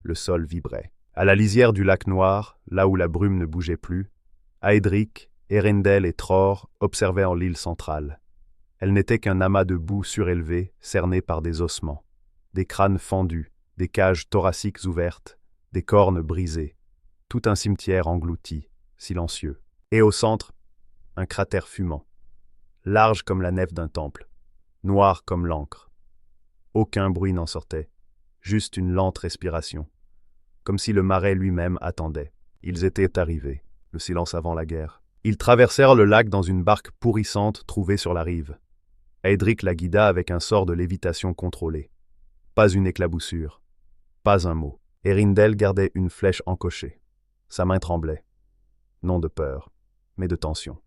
Le sol vibrait. À la lisière du lac Noir, là où la brume ne bougeait plus, Aedric, Eärendil et Tror observaient en l'île centrale. Elle n'était qu'un amas de boue surélevé, cerné par des ossements. Des crânes fendus, des cages thoraciques ouvertes, des cornes brisées. Tout un cimetière englouti, silencieux. Et au centre, un cratère fumant. Large comme la nef d'un temple, noir comme l'encre. Aucun bruit n'en sortait, juste une lente respiration. Comme si le marais lui-même attendait. Ils étaient arrivés, le silence avant la guerre. Ils traversèrent le lac dans une barque pourrissante trouvée sur la rive. Aedric la guida avec un sort de lévitation contrôlée. Pas une éclaboussure, pas un mot. Eärendil gardait une flèche encochée. Sa main tremblait. Non de peur, mais de tension.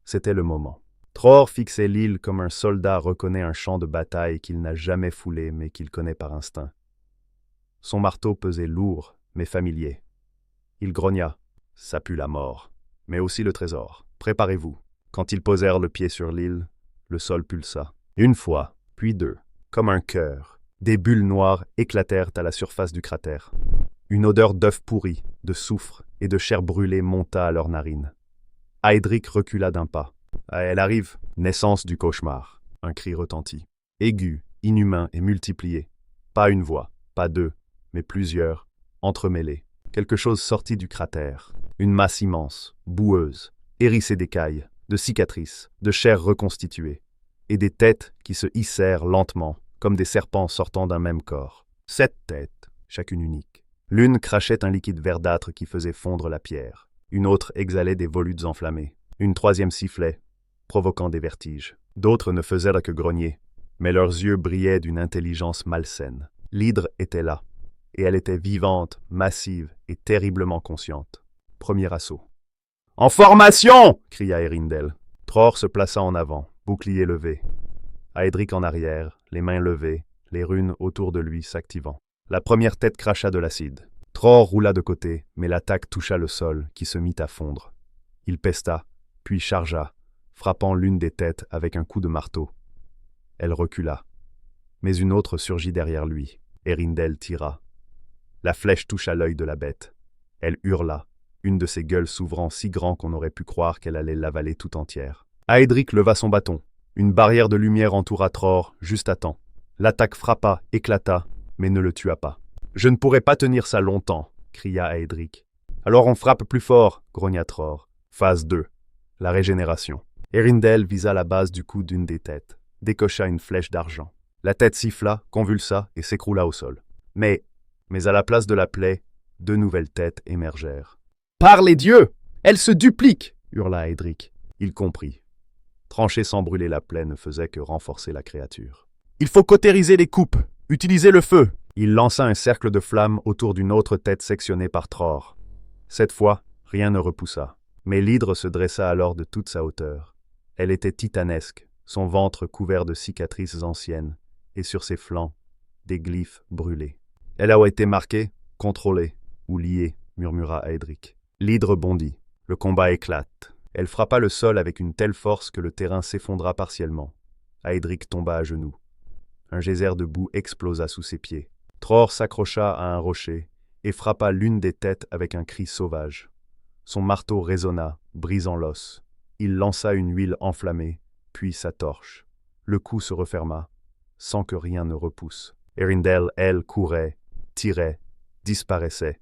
C'était le moment. Tror fixait l'île comme un soldat reconnaît un champ de bataille qu'il n'a jamais foulé mais qu'il connaît par instinct. Son marteau pesait lourd, mais familier. Il grogna. Ça pue la mort, mais aussi le trésor. Préparez-vous. Quand ils posèrent le pied sur l'île, le sol pulsa. Une fois, puis deux. Comme un cœur, des bulles noires éclatèrent à la surface du cratère. Une odeur d'œuf pourri, de soufre et de chair brûlée monta à leurs narines. Aedric recula d'un pas. Ah, elle arrive. Naissance du cauchemar. Un cri retentit. Aigu, inhumain et multiplié. Pas une voix, pas deux, mais plusieurs, entremêlées. Quelque chose sortit du cratère. Une masse immense, boueuse, hérissée d'écailles, de cicatrices, de chair reconstituée, et des têtes qui se hissèrent lentement, comme des serpents sortant d'un même corps. 7 têtes, chacune unique. L'une crachait un liquide verdâtre qui faisait fondre la pierre. Une autre exhalait des volutes enflammés. Une troisième sifflait, provoquant des vertiges. D'autres ne faisaient que grogner, mais leurs yeux brillaient d'une intelligence malsaine. L'hydre était là, et elle était vivante, massive et terriblement consciente. Premier assaut. « En formation !» cria Eärendil. Tror se plaça en avant, bouclier levé. Aedric en arrière, les mains levées, les runes autour de lui s'activant. La première tête cracha de l'acide. Tror roula de côté, mais l'attaque toucha le sol, qui se mit à fondre. Il pesta, puis chargea, frappant l'une des têtes avec un coup de marteau. Elle recula. Mais une autre surgit derrière lui. Eärendil tira. La flèche toucha l'œil de la bête. Elle hurla, une de ses gueules s'ouvrant si grand qu'on aurait pu croire qu'elle allait l'avaler tout entière. Aedric leva son bâton. Une barrière de lumière entoura Tror, juste à temps. L'attaque frappa, éclata, mais ne le tua pas. « Je ne pourrai pas tenir ça longtemps !» cria Aedric. « Alors on frappe plus fort !» grogna Tror. Phase 2. La régénération. Eärendil visa la base du cou d'une des têtes, décocha une flèche d'argent. La tête siffla, convulsa et s'écroula au sol. Mais à la place de la plaie, 2 nouvelles têtes émergèrent. « Par les dieux! Elle se duplique !» hurla Aedric. Il comprit. Trancher sans brûler la plaie ne faisait que renforcer la créature. « Il faut cautériser les coupes, utiliser le feu !» Il lança un cercle de flammes autour d'une autre tête sectionnée par Tror. Cette fois, rien ne repoussa. Mais l'hydre se dressa alors de toute sa hauteur. Elle était titanesque, son ventre couvert de cicatrices anciennes, et sur ses flancs, des glyphes brûlés. « Elle a été marquée, contrôlée, ou liée, » murmura Aedric. L'hydre bondit. Le combat éclate. Elle frappa le sol avec une telle force que le terrain s'effondra partiellement. Aedric tomba à genoux. Un geyser de boue explosa sous ses pieds. Tror s'accrocha à un rocher et frappa l'une des têtes avec un cri sauvage. Son marteau résonna, brisant l'os. Il lança une huile enflammée, puis sa torche. Le coup se referma, sans que rien ne repousse. Eärendil, elle, courait, tirait, disparaissait.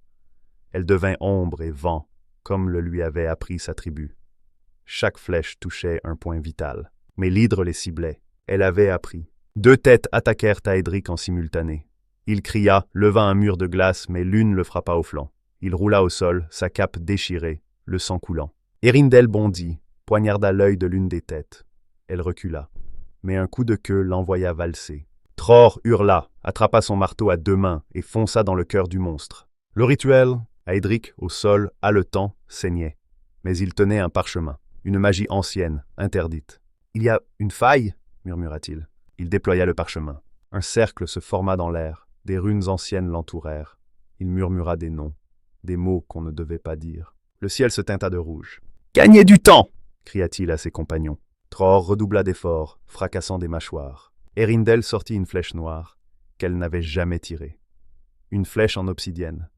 Elle devint ombre et vent, comme le lui avait appris sa tribu. Chaque flèche touchait un point vital. Mais l'hydre les ciblait. Elle avait appris. 2 têtes attaquèrent Aedric en simultané. Il cria, leva un mur de glace, mais l'une le frappa au flanc. Il roula au sol, sa cape déchirée, le sang coulant. Eärendil bondit, poignarda l'œil de l'une des têtes. Elle recula. Mais un coup de queue l'envoya valser. Tror hurla, attrapa son marteau à 2 mains et fonça dans le cœur du monstre. Le rituel, Aedric, au sol, haletant, saignait. Mais il tenait un parchemin, une magie ancienne, interdite. « Il y a une faille ?» murmura-t-il. Il déploya le parchemin. Un cercle se forma dans l'air. Des runes anciennes l'entourèrent. Il murmura des noms, des mots qu'on ne devait pas dire. Le ciel se teinta de rouge. « Gagnez du temps !» cria-t-il à ses compagnons. Tror redoubla d'efforts, fracassant des mâchoires. Eärendil sortit une flèche noire qu'elle n'avait jamais tirée. une flèche en obsidienne.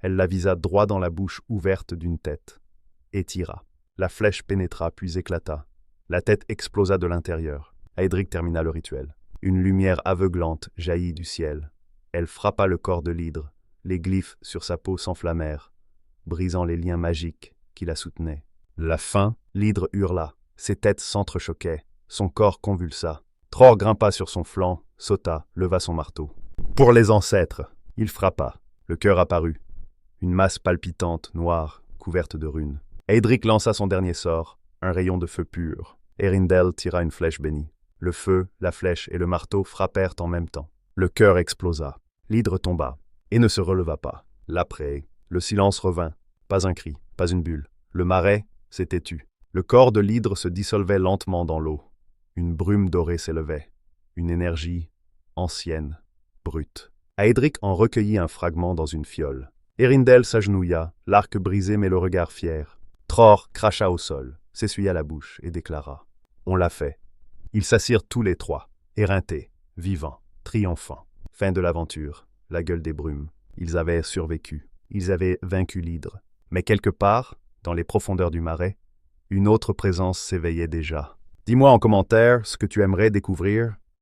Elle la visa droit dans la bouche ouverte d'une tête, et tira. La flèche pénétra puis éclata. La tête explosa de l'intérieur. Aedric termina le rituel. Une lumière aveuglante jaillit du ciel. Elle frappa le corps de l'hydre. Les glyphes sur sa peau s'enflammèrent, brisant les liens magiques qui la soutenaient. La fin, l'hydre hurla. Ses têtes s'entrechoquaient. Son corps convulsa. Tror grimpa sur son flanc, sauta, leva son marteau. Pour les ancêtres, il frappa. Le cœur apparut. Une masse palpitante, noire, couverte de runes. Aedric lança son dernier sort, un rayon de feu pur. Eärendil tira une flèche bénie. Le feu, la flèche et le marteau frappèrent en même temps. Le cœur explosa. L'hydre tomba et ne se releva pas. L'après, le silence revint. Pas un cri, pas une bulle. Le marais s'était tu. Le corps de l'hydre se dissolvait lentement dans l'eau. Une brume dorée s'élevait. Une énergie ancienne, brute. Aedric en recueillit un fragment dans une fiole. Eärendil s'agenouilla, l'arc brisé mais le regard fier. Tror cracha au sol, s'essuya la bouche et déclara « On l'a fait ». Ils s'assirent tous les trois, éreintés, vivants, triomphants. Fin de l'aventure, la gueule des brumes. Ils avaient survécu. Ils avaient vaincu l'hydre. Mais quelque part, dans les profondeurs du marais, une autre présence s'éveillait déjà. Dis-moi en commentaire ce que tu aimerais découvrir